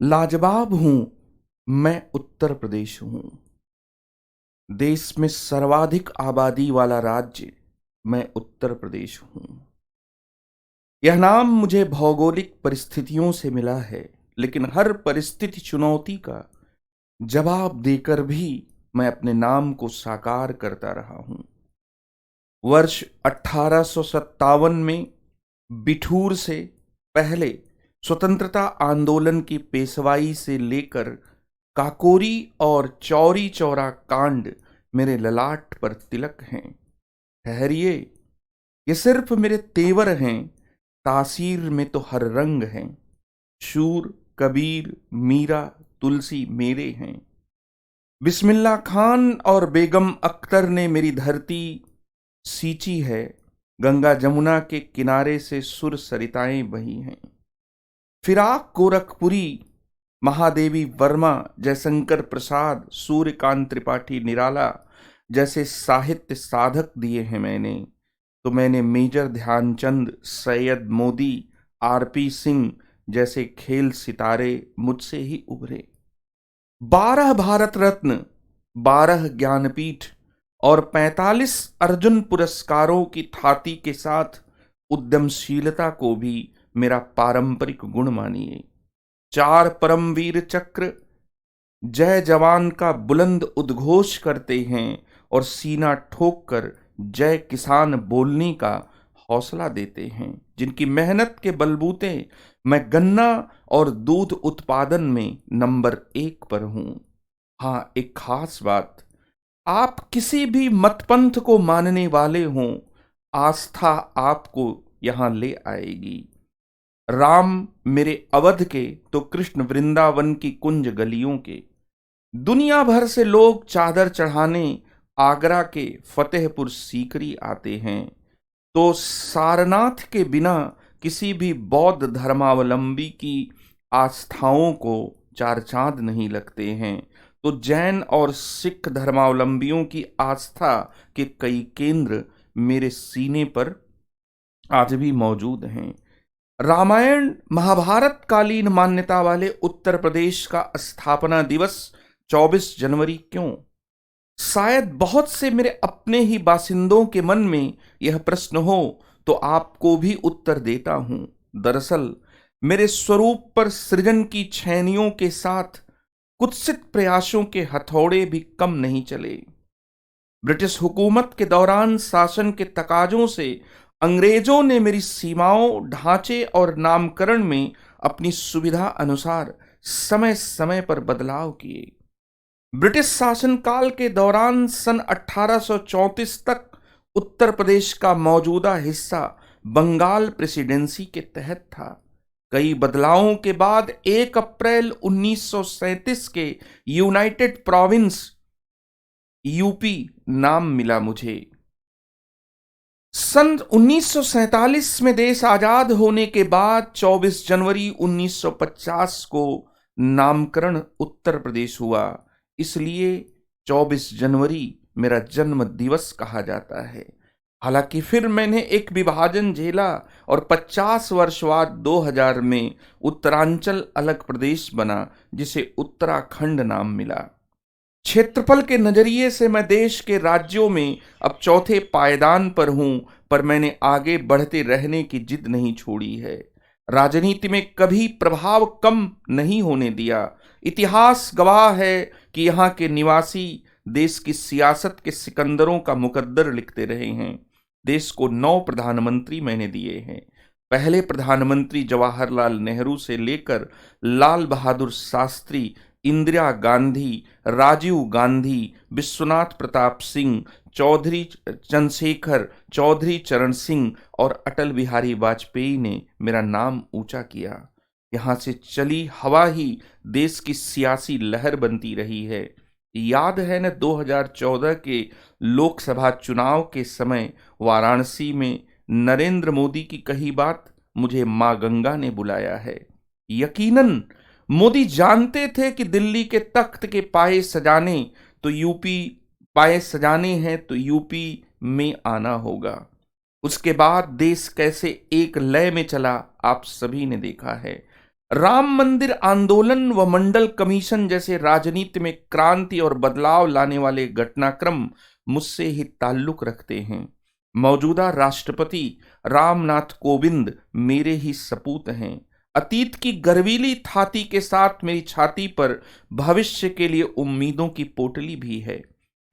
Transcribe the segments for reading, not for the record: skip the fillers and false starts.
लाजवाब हूं, मैं उत्तर प्रदेश हूं। देश में सर्वाधिक आबादी वाला राज्य मैं उत्तर प्रदेश हूं। यह नाम मुझे भौगोलिक परिस्थितियों से मिला है, लेकिन हर परिस्थिति चुनौती का जवाब देकर भी मैं अपने नाम को साकार करता रहा हूं। वर्ष 1857 में बिठूर से पहले स्वतंत्रता आंदोलन की पेशवाई से लेकर काकोरी और चौरी चौरा कांड मेरे ललाट पर तिलक हैं। ठहरिए, ये सिर्फ मेरे तेवर हैं, तासीर में तो हर रंग हैं। शूर, कबीर, मीरा, तुलसी मेरे हैं। बिस्मिल्लाह खान और बेगम अख्तर ने मेरी धरती सींची है। गंगा जमुना के किनारे से सुर सरिताएं बही हैं। फिराक गोरखपुरी, महादेवी वर्मा, जयशंकर प्रसाद, सूर्यकांत त्रिपाठी निराला जैसे साहित्य साधक दिए हैं मैंने, तो मैंने मेजर ध्यानचंद, सैयद मोदी, आरपी सिंह जैसे खेल सितारे मुझसे ही उभरे। 12 भारत रत्न, 12 ज्ञानपीठ और 45 अर्जुन पुरस्कारों की थाती के साथ उद्यमशीलता को भी मेरा पारंपरिक गुण मानिए। 4 परमवीर चक्र जय जवान का बुलंद उद्घोष करते हैं और सीना ठोक कर जय किसान बोलने का हौसला देते हैं, जिनकी मेहनत के बलबूते मैं गन्ना और दूध उत्पादन में नंबर 1 पर हूं। हाँ, एक खास बात, आप किसी भी मतपंथ को मानने वाले हों, आस्था आपको यहां ले आएगी। राम मेरे अवध के तो कृष्ण वृंदावन की कुंज गलियों के। दुनिया भर से लोग चादर चढ़ाने आगरा के फतेहपुर सीकरी आते हैं, तो सारनाथ के बिना किसी भी बौद्ध धर्मावलंबी की आस्थाओं को चार चांद नहीं लगते हैं। तो जैन और सिख धर्मावलंबियों की आस्था के कई केंद्र मेरे सीने पर आज भी मौजूद हैं। रामायण महाभारत कालीन मान्यता वाले उत्तर प्रदेश का स्थापना दिवस 24 जनवरी क्यों? शायद बहुत से मेरे अपने ही बासिंदों के मन में यह प्रश्न हो, तो आपको भी उत्तर देता हूं। दरअसल मेरे स्वरूप पर सृजन की छैनियों के साथ कुत्सित प्रयासों के हथौड़े भी कम नहीं चले। ब्रिटिश हुकूमत के दौरान शासन के तकाजों से अंग्रेजों ने मेरी सीमाओं, ढांचे और नामकरण में अपनी सुविधा अनुसार समय समय पर बदलाव किए। ब्रिटिश शासनकाल के दौरान सन 1834 तक उत्तर प्रदेश का मौजूदा हिस्सा बंगाल प्रेसिडेंसी के तहत था। कई बदलावों के बाद 1 अप्रैल 1937 के यूनाइटेड प्रोविंस यूपी नाम मिला मुझे। सन 1947 में देश आजाद होने के बाद 24 जनवरी 1950 को नामकरण उत्तर प्रदेश हुआ, इसलिए 24 जनवरी मेरा जन्म दिवस कहा जाता है। हालांकि फिर मैंने एक विभाजन झेला और 50 वर्ष बाद 2000 में उत्तरांचल अलग प्रदेश बना, जिसे उत्तराखंड नाम मिला। क्षेत्रफल के नजरिए से मैं देश के राज्यों में अब चौथे पायदान पर हूं, पर मैंने आगे बढ़ते रहने की जिद नहीं छोड़ी है। राजनीति में कभी प्रभाव कम नहीं होने दिया। इतिहास गवाह है कि यहाँ के निवासी देश की सियासत के सिकंदरों का मुकद्दर लिखते रहे हैं। देश को 9 प्रधानमंत्री मैंने दिए हैं। पहले प्रधानमंत्री जवाहरलाल नेहरू से लेकर लाल बहादुर शास्त्री, इंदिरा गांधी, राजीव गांधी, विश्वनाथ प्रताप सिंह, चौधरी चंद्रशेखर, चौधरी चरण सिंह और अटल बिहारी वाजपेयी ने मेरा नाम ऊंचा किया। यहाँ से चली हवा ही देश की सियासी लहर बनती रही है। याद है न 2014 के लोकसभा चुनाव के समय वाराणसी में नरेंद्र मोदी की कही बात, मुझे मां गंगा ने बुलाया है। यकीनन मोदी जानते थे कि दिल्ली के तख्त के पाए सजाने हैं तो यूपी में आना होगा। उसके बाद देश कैसे एक लय में चला, आप सभी ने देखा है। राम मंदिर आंदोलन व मंडल कमीशन जैसे राजनीति में क्रांति और बदलाव लाने वाले घटनाक्रम मुझसे ही ताल्लुक रखते हैं। मौजूदा राष्ट्रपति रामनाथ कोविंद मेरे ही सपूत हैं। अतीत की गर्वीली थाती के साथ मेरी छाती पर भविष्य के लिए उम्मीदों की पोटली भी है।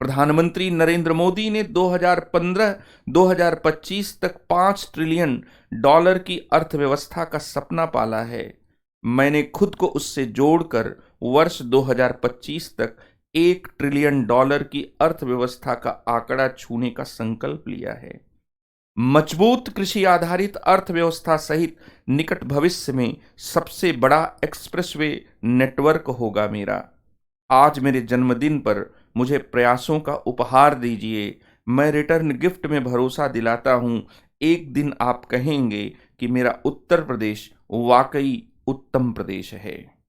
प्रधानमंत्री नरेंद्र मोदी ने 2015-2025 तक $5 ट्रिलियन की अर्थव्यवस्था का सपना पाला है। मैंने खुद को उससे जोड़कर वर्ष 2025 तक $1 ट्रिलियन की अर्थव्यवस्था का आंकड़ा छूने का संकल्प लिया है। मजबूत कृषि आधारित अर्थव्यवस्था सहित निकट भविष्य में सबसे बड़ा एक्सप्रेसवे नेटवर्क होगा मेरा। आज मेरे जन्मदिन पर मुझे प्रयासों का उपहार दीजिए। मैं रिटर्न गिफ्ट में भरोसा दिलाता हूं, एक दिन आप कहेंगे कि मेरा उत्तर प्रदेश वाकई उत्तम प्रदेश है।